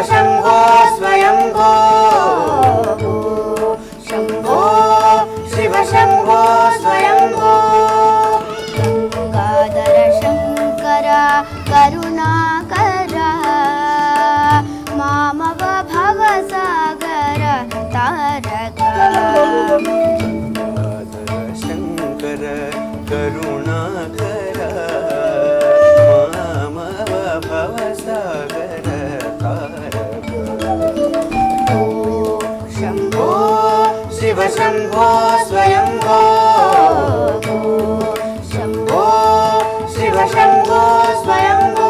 शम्भो स्वयम्भो शम्भो शिव शम्भो स्वयम्भो गंगाधर शंकर करुणाकर मामव भवसागर तारक गंगाधर शंकर करुणाकर मामव भवसागर तारक शम्भो शिव शम्भो स्वयम्भो शम्भो शिव शम्भो स्वयम्भो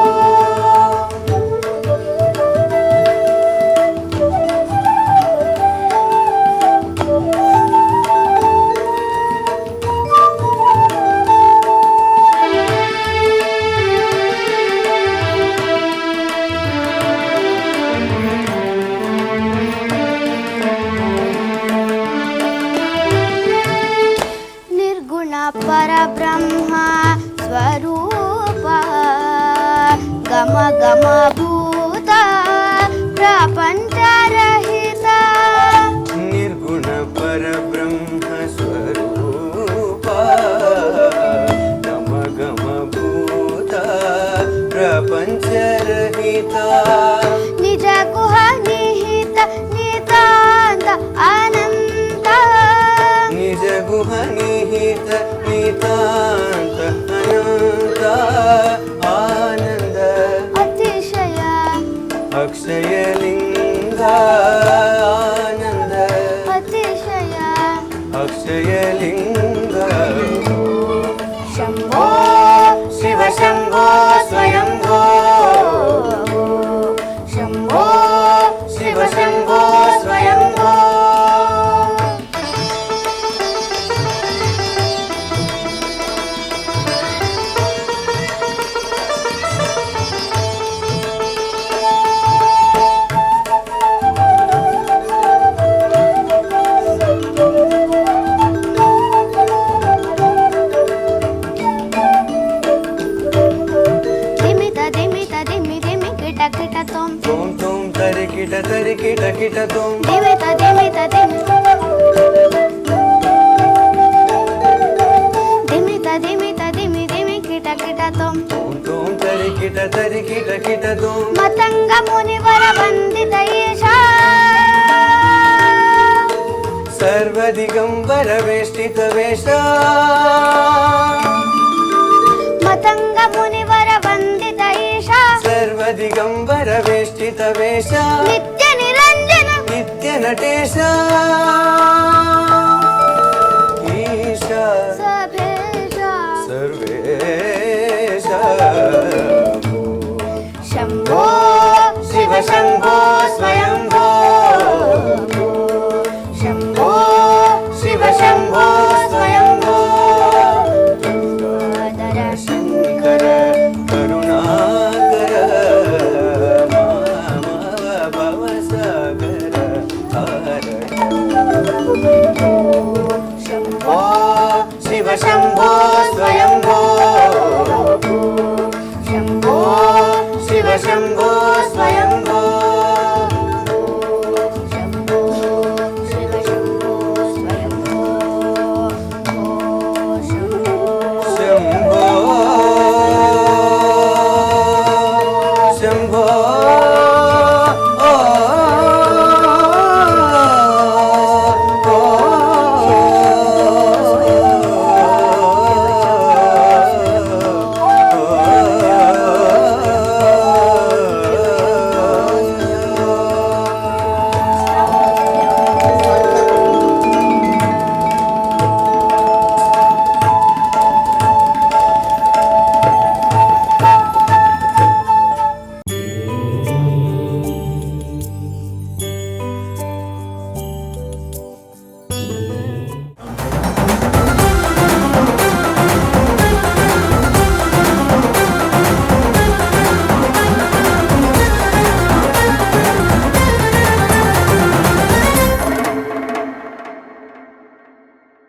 परब्रह्म स्वरूप गम गम भूत प्रपंच रहित निर्गुण परब्रह्म स्वरूप गम गम भूत प्रपंच रहित निज गुह निहित नितांत अनंत निज गुह निहित नितांत अनंत आनंद अतिशय अक्षय लिंग आनंद अतिशय अक्षय लिंग शंभो शिव शंभो स्वयंभो शंभो शिव शंभो स्वयंभो तुम तुम तरी किट किट तुम दिमिता दिमिता दिमिता दिमिता दिमि दिमि किट तुम तुम तरी किट तुम मतंग मुनिवर वंदित ईशा सर्वदिगंबर वेष्टित वेशा मतंग मुनिवर वंदित ईशा सर्वदिगंबर वेष्टित वेशा नित्य निरंजन नित्य नटेश ईशा सभेशा सर्वेश शंभो